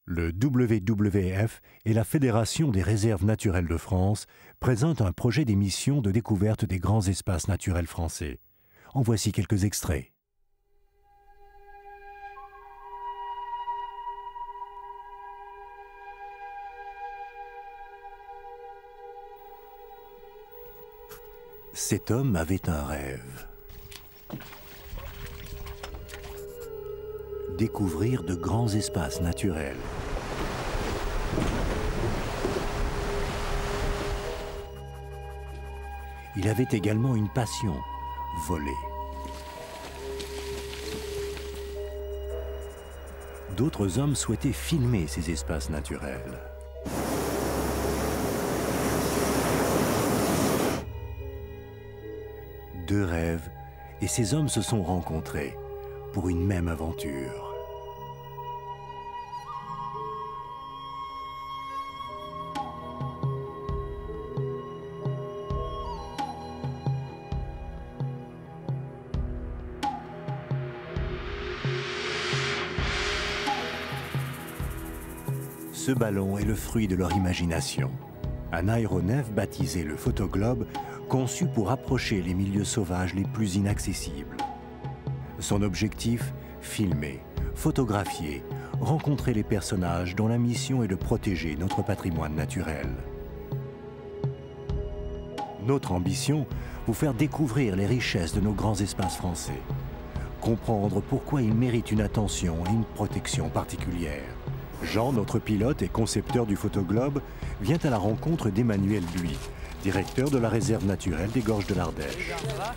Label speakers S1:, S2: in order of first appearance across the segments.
S1: Le WWF et la Fédération des réserves naturelles de France présentent un projet d'émission de découverte des grands espaces naturels français. En voici quelques extraits. Cet homme avait un rêve. Découvrir de grands espaces naturels. Il avait également une passion, voler. D'autres hommes souhaitaient filmer ces espaces naturels. Deux rêves, et ces hommes se sont rencontrés pour une même aventure. Ce ballon est le fruit de leur imagination. Un aéronef baptisé le Photoglobe, conçu pour approcher les milieux sauvages les plus inaccessibles. Son objectif, filmer, photographier, rencontrer les personnages dont la mission est de protéger notre patrimoine naturel. Notre ambition, vous faire découvrir les richesses de nos grands espaces français. Comprendre pourquoi ils méritent une attention et une protection particulière. Jean, notre pilote et concepteur du Photoglobe, vient à la rencontre d'Emmanuel Buis, directeur de la réserve naturelle des Gorges de l'Ardèche.
S2: Ça va?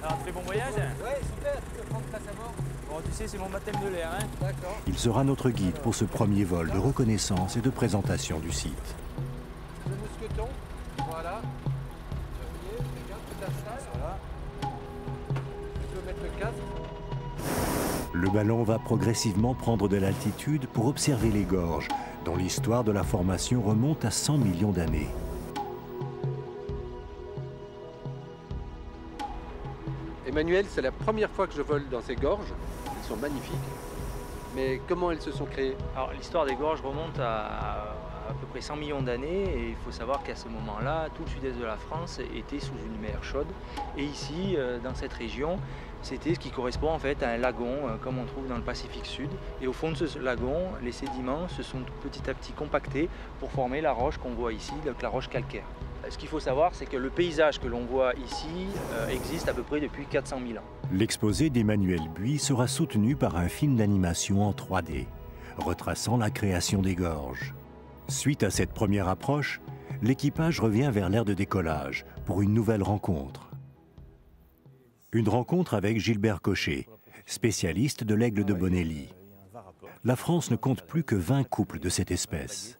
S2: Alors, très bon voyage?
S3: Oui, super, tu peux prendre place à bord.
S2: Bon, tu sais, c'est mon baptême de l'air, hein?
S3: D'accord.
S1: Il sera notre guide pour ce premier vol de reconnaissance et de présentation du site.
S3: Le mousqueton, voilà. Surveillez, regarde toute la salle. Voilà. Tu peux mettre le casque.
S1: Le ballon va progressivement prendre de l'altitude pour observer les gorges, dont l'histoire de la formation remonte à 100 millions d'années.
S3: Emmanuel, c'est la première fois que je vole dans ces gorges. Elles sont magnifiques. Mais comment elles se sont créées?
S2: Alors, l'histoire des gorges remonte à peu près 100 millions d'années et il faut savoir qu'à ce moment-là, tout le sud-est de la France était sous une mer chaude. Et ici, dans cette région, c'était ce qui correspond en fait à un lagon, comme on trouve dans le Pacifique Sud. Et au fond de ce lagon, les sédiments se sont petit à petit compactés pour former la roche qu'on voit ici, donc la roche calcaire. Ce qu'il faut savoir, c'est que le paysage que l'on voit ici existe à peu près depuis 400 000 ans.
S1: L'exposé d'Emmanuel Buis sera soutenu par un film d'animation en 3D, retraçant la création des gorges. Suite à cette première approche, l'équipage revient vers l'aire de décollage pour une nouvelle rencontre. Une rencontre avec Gilbert Cochet, spécialiste de l'aigle de Bonelli. La France ne compte plus que 20 couples de cette espèce.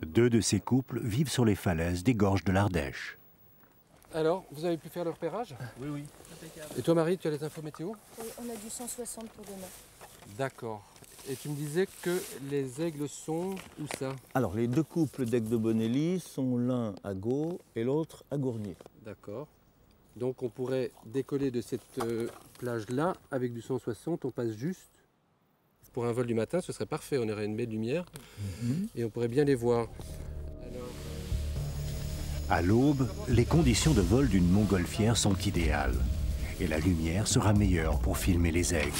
S1: 2 de ces couples vivent sur les falaises des gorges de l'Ardèche.
S3: Alors, vous avez pu faire le repérage?
S2: Oui, oui.
S3: Et toi, Marie, tu as les infos météo?
S4: Oui, on a du 160 pour demain.
S3: D'accord. Et tu me disais que les aigles sont où ça?
S5: Alors, les deux couples d'aigles de Bonelli sont l'un à Gau et l'autre à Gournier.
S3: D'accord. Donc on pourrait décoller de cette plage-là avec du 160, on passe juste. Pour un vol du matin, ce serait parfait, on aurait une belle lumière et on pourrait bien les voir.
S1: À l'aube, les conditions de vol d'une montgolfière sont idéales et la lumière sera meilleure pour filmer les aigles.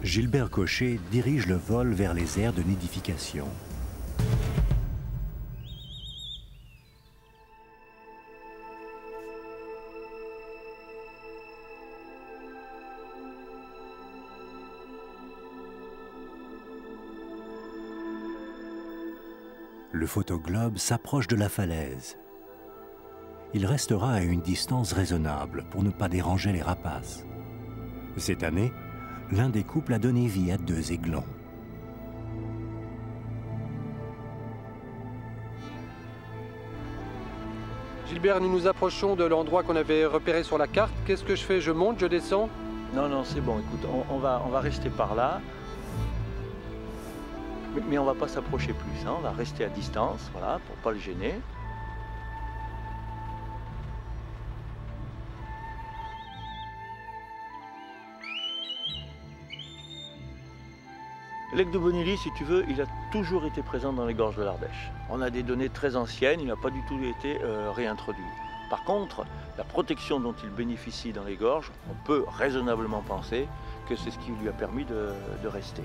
S1: Gilbert Cochet dirige le vol vers les aires de nidification. Le photoglobe s'approche de la falaise. Il restera à une distance raisonnable pour ne pas déranger les rapaces. Cette année, l'un des couples a donné vie à 2 aiglons.
S3: Gilbert, nous nous approchons de l'endroit qu'on avait repéré sur la carte. Qu'est-ce que je fais? Je monte, je descends?
S5: Non, non, c'est bon, écoute, on va rester par là. Mais on ne va pas s'approcher plus, hein. On va rester à distance, voilà, pour ne pas le gêner. Le lac de Bonilly, si tu veux, il a toujours été présent dans les gorges de l'Ardèche. On a des données très anciennes, il n'a pas du tout été réintroduit. Par contre, la protection dont il bénéficie dans les gorges, on peut raisonnablement penser que c'est ce qui lui a permis de rester.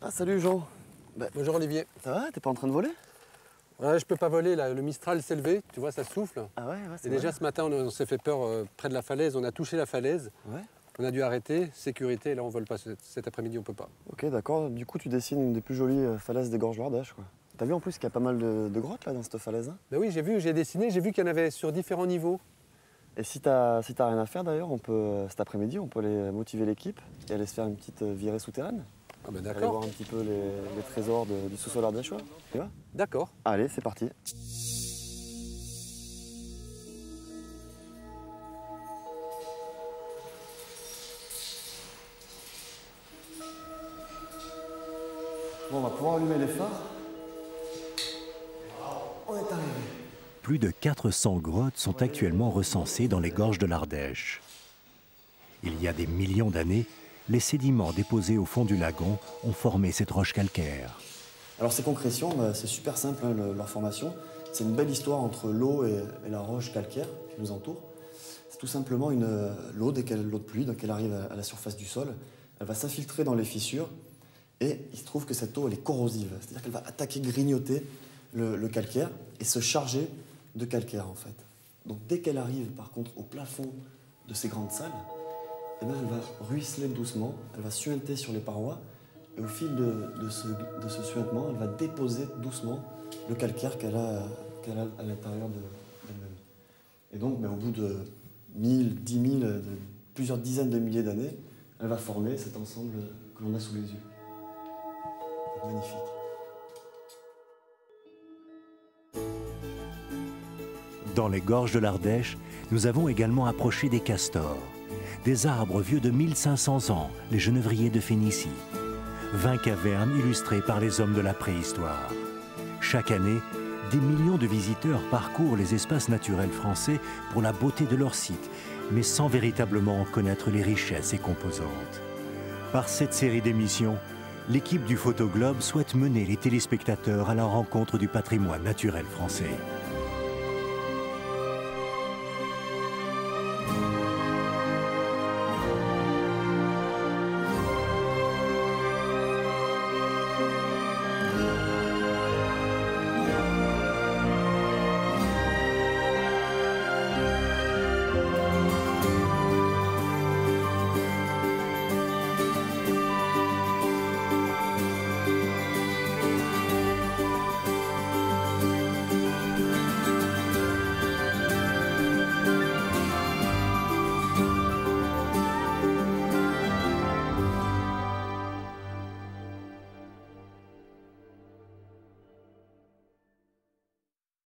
S6: Ah salut Jean.
S3: Bonjour Olivier.
S6: Ça va? T'es pas en train de voler?
S3: Ouais, je peux pas voler là, le Mistral s'est levé, tu vois ça souffle.
S6: Ah ouais, c'est
S3: Et déjà
S6: vrai.
S3: ce matin on s'est fait peur près de la falaise, on a touché la falaise,
S6: Ouais.
S3: on a dû arrêter, sécurité, là on vole pas cet après-midi, on peut pas.
S6: Ok d'accord, du coup tu dessines une des plus jolies falaises des gorges de l'Ardèche quoi. T'as vu en plus qu'il y a pas mal de grottes là dans cette falaise hein?
S3: Ben oui, j'ai dessiné, j'ai vu qu'il y en avait sur différents niveaux.
S6: Et si t'as rien à faire d'ailleurs, on peut cet après-midi on peut aller motiver l'équipe et aller se faire une petite virée souterraine.
S3: Ah ben
S6: Aller
S3: d'accord,
S6: voir un petit peu les trésors du sous-sol ardéchois. Tu vois?
S3: d'accord.
S6: Allez, c'est parti. Bon, on va pouvoir allumer les phares. On est arrivé.
S1: Plus de 400 grottes sont actuellement recensées dans les gorges de l'Ardèche. Il y a des millions d'années, les sédiments déposés au fond du lagon ont formé cette roche calcaire.
S6: Alors ces concrétions, c'est super simple, hein, leur formation. C'est une belle histoire entre l'eau et la roche calcaire qui nous entoure. C'est tout simplement l'eau de pluie, donc elle arrive à la surface du sol, elle va s'infiltrer dans les fissures et il se trouve que cette eau elle est corrosive, c'est-à-dire qu'elle va attaquer, grignoter le calcaire et se charger de calcaire en fait. Donc dès qu'elle arrive par contre au plafond de ces grandes salles, eh bien, elle va ruisseler doucement, elle va suinter sur les parois et au fil de ce suintement, elle va déposer doucement le calcaire qu'elle a à l'intérieur d'elle-même. Et donc, au bout de 1000, 10 000, plusieurs dizaines de milliers d'années, elle va former cet ensemble que l'on a sous les yeux. Magnifique.
S1: Dans les gorges de l'Ardèche, nous avons également approché des castors, des arbres vieux de 1500 ans, les genévriers de Phénicie. 20 cavernes illustrées par les hommes de la préhistoire. Chaque année, des millions de visiteurs parcourent les espaces naturels français pour la beauté de leur site, mais sans véritablement en connaître les richesses et composantes. Par cette série d'émissions, l'équipe du Photoglobe souhaite mener les téléspectateurs à la rencontre du patrimoine naturel français.